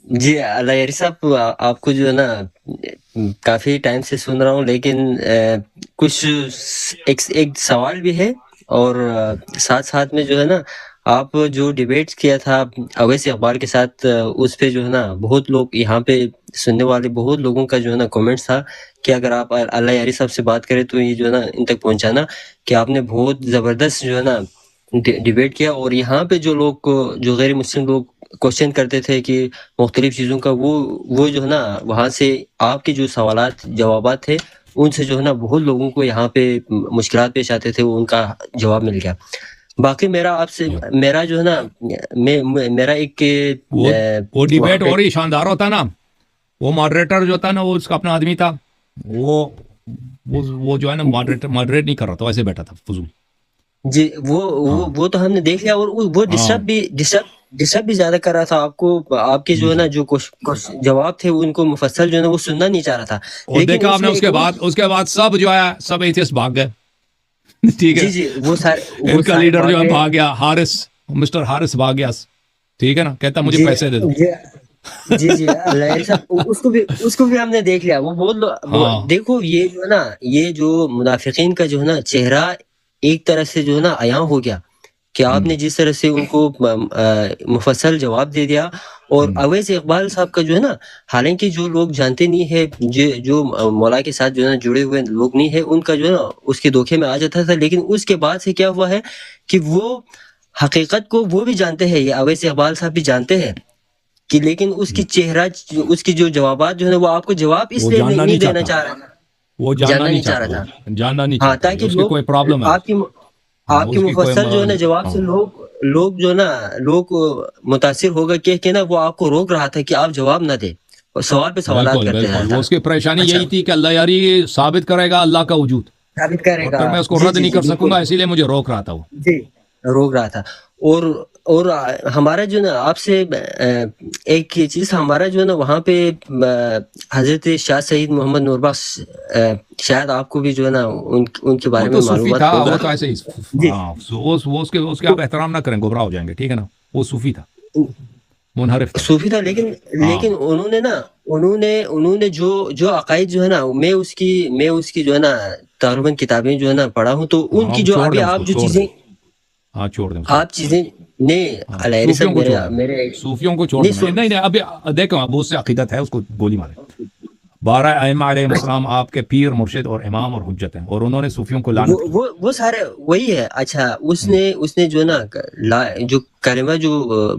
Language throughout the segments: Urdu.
جی اللہ یاری صاحب، آپ کو جو ہے نا کافی ٹائم سے سن رہا ہوں، لیکن کچھ ایک سوال بھی ہے، اور ساتھ ساتھ میں جو ہے نا آپ جو ڈیبیٹ کیا تھا اویس اقبال کے ساتھ، اس پہ جو ہے نا بہت لوگ یہاں پہ سننے والے بہت لوگوں کا جو ہے نا کامنٹس تھا کہ اگر آپ اللہ یاری صاحب سے بات کریں تو یہ جو ہے نا ان تک پہنچانا کہ آپ نے بہت زبردست جو ہے نا ڈیبیٹ کیا، اور یہاں پہ جو لوگ جو غیر مسلم لوگ کوشچن کرتے تھے کہ مختلف چیزوں کا، وہ جو ہے نا وہاں سے آپ کے جو سوالات جوابات تھے ان سے جو ہے نا بہت لوگوں کو یہاں پہ مشکلات پیش آتے تھے، وہ ان کا جواب مل گیا۔ باقی میرا آپ سے میرا جو ہے نا میرا ایک وہ وہ وہاں ڈیبیٹ پہ اور ہی شاندار ہوتا نا. وہ ماڈریٹر جو تھا نا وہ اس کا اپنا آدمی تھا. وہ وہ جو ہے نا ماڈریٹ نہیں کر رہا تھا, ویسے بیٹھا تھا فضول. جی ہاں وہ تو ہم نے دیکھ لیا، اور وہ ہاں ڈسٹرب بھی زیادہ کر رہا تھا آپ کو، آپ کے جی جو ہے جی. نا جو جواب تھے ان کو مفصل جو ہے نا وہ سننا نہیں چاہ رہا تھا، اور لیکن دیکھا آپ اس نے نے اس ایک کے اور بعد سب جو ہے سب ایتھیسٹ بھاگ گئے. ٹھیک ہے. جی وہ ان کا سارے لیڈر بھاگ جو ہے گئے۔ بھاگ گیا, مسٹر ہارس بھاگ گیا. ٹھیک ہے نا, کہتا مجھے جی پیسے دے دو. جی جی اللہ صاحب، اس کو بھی ہم نے دیکھ لیا، وہ ہاں دیکھو یہ جو ہے نا یہ جو منافقین کا جو ہے نا چہرہ ایک طرح سے جو ہے نا عیاں ہو گیا کہ آپ ہم، نے جس طرح سے ان کو مفصل جواب دے دیا۔ اور ہم. اویس اقبال صاحب کا جو ہے نا، حالانکہ جو لوگ جانتے نہیں ہے، جو مولا کے ساتھ جو ہے نا جڑے ہوئے لوگ نہیں ہے، ان کا جو ہے نا اس کے دھوکے میں آ جاتا تھا، لیکن اس کے بعد سے کیا ہوا ہے کہ وہ حقیقت کو وہ بھی جانتے ہیں، یہ اویس اقبال صاحب بھی جانتے ہیں کہ، لیکن اس کی چہرہ، اس کی جو جوابات جو ہے نا وہ آپ کو جواب اس وہ لیے جاننا نہیں نہیں دینا چاہتا. چاہ رہا، وہ جاننا جاننا نہیں نہیں چاہ چاہتا. رہا تھا۔ وہ جاننا نہیں ہاں، چاہتا. یہ تاکہ اس کی لوگ کوئی پرابلم ہے. آپ کی ہاں آپ کی اس کی کوئی مفصل جو ہے نا جواب ہاں سے لوگ جو ہے نا لوگ متاثر ہوگا کہ نا وہ آپ کو روک رہا تھا کہ آپ جواب نہ دیں، اور سوال پہ سوالات بالکل کرتے بالکل. رہا وہ تھا۔ اس کی پریشانی اچھا، یہی تھی کہ اللہ یاری ثابت کرے گا اللہ کا وجود, ثابت کرے اور گا، پھر میں اس کو جی رد جی نہیں جی کر سکوں بالکل، گا, اسی لیے مجھے روک رہا تھا وہ. جی روک رہا تھا۔ اور اور ہمارا جو نا آپ سے ایک یہ چیز، ہمارا جو ہے نا وہاں پہ حضرت شاہ سید محمد نور بخش، شاید آپ کو بھی جو ہے نا ان کے وہ بارے میں تو صوفی تھا, معلومات ہوگا۔ وہ تو ایسے ہی. جی، ہاں اس کے تو آپ احترام نہ کریں, گمراہ ہو جائیں گے. ٹھیک ہے نا, وہ صوفی تھا, منحرف تھا. صوفی تھا، لیکن ہاں لیکن انہوں نے جو عقائد جو ہے نا، میں اس کی جو ہے نا تقریباً کتابیں جو ہے نا پڑھا ہوں، تو ان ہاں کی وہ جو چھوڑ ابھی دیں اس آپ کو, جو چھوڑ دیں. چیزیں ہاں چھوڑ دیں اس کو. آپ چیزیں نے ہاں علیہ صوفیوں صاحب، کو میرے چھوڑ دیں. میرے صوفیوں کو چھوڑ نہیں دیں. نہیں نہیں, ابھی دیکھو اب اس سے عقیدت ہے, اس کو گولی مارے. 12 ائمہ علیہ السلام آپ کے پیر, مرشد اور امام اور حجت ہیں, اور انہوں نے صوفیوں کو لعنت کی. وہ سارے وہی ہے۔ اچھا، اس ہم، نے جو ہے نا جو کلمہ جو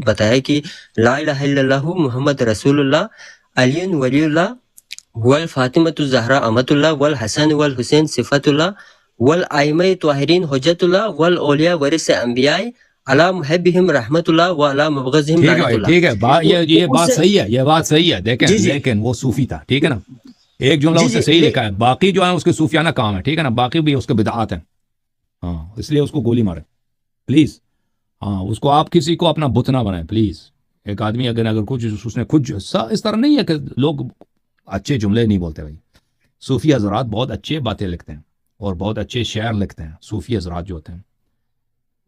بتایا کہ لا الہ الا اللہ محمد رسول اللہ علی ولی اللہ والفاطمۃ الزہرا امۃ اللہ والحسن والحسین صفت اللہ والائمہ طاہرین حجت اللہ والاولیاء ورث انبیاء علی محبہم رحمت اللہ وعلی مبغضہم ٹھیک ہے لعنت بھائی, اللہ۔ ٹھیک ہے. یہ اس بات سے صحیح ہے, یہ بات صحیح ہے. دیکھیں جی جی لیکن وہ صوفی تھا. ٹھیک ہے نا, ایک جملہ جی اس نے جی صحیح لکھا ہے, باقی جو ہے اس کے صوفیانہ کام ہے. ٹھیک ہے نا, باقی بھی اس کے بدعات ہیں. ہاں اس لیے اس کو گولی مارے پلیز. ہاں اس کو, آپ کسی کو اپنا بت نہ بنائیں پلیز. ایک آدمی اگر کچھ اس نے خود اس طرح نہیں ہے کہ لوگ اچھے جملے نہیں بولتے بھائی. صوفی حضرات بہت اچھے باتیں لکھتے ہیں اور بہت اچھے شعر لکھتے ہیں. صوفی حضرات جو ہوتے ہیں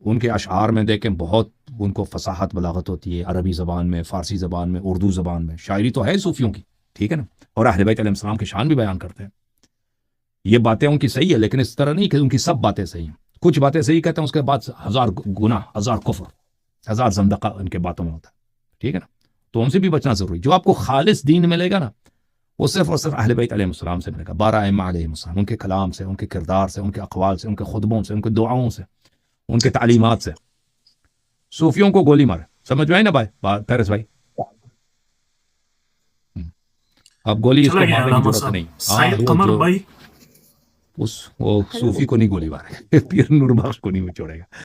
ان کے اشعار میں دیکھیں بہت ان کو فصاحت بلاغت ہوتی ہے, عربی زبان میں, فارسی زبان میں, اردو زبان میں. شاعری تو ہے صوفیوں کی. ٹھیک ہے نا, اور اہل بیت علیہ السلام کی شان بھی بیان کرتے ہیں. یہ باتیں ان کی صحیح ہے, لیکن اس طرح نہیں کہ ان کی سب باتیں صحیح ہیں. کچھ باتیں صحیح کہتے ہیں, اس کے بعد 1000 گناہ, 1000 کفر, 1000 زندقہ ان کے باتوں میں ہوتا ہے. ٹھیک ہے نا, تو ان سے بھی بچنا ضروری. جو آپ کو خالص دین ملے گا نا, وہ صرف اور صرف اہل بیت علیہ السلام سے ملے گا. 12 ائمہ علیہ السلام, ان کے کلام سے, ان کے کردار سے, ان کے اقوال سے, ان کے خطبوں سے, ان کے دعاؤں سے, ان کے تعلیمات سے. صوفیوں کو گولی مارے. سمجھ میں آئی نا بھائی پیرس بھائی؟ اب گولی اس چلا کو گیا مارنے کی علامہ ضرورت صاحب نہیں. ہاں سید وہ قمر جو بھائی. وہ صوفی کو نہیں گولی مارے, پیر نور بخش کو نہیں وہ چھوڑے گا.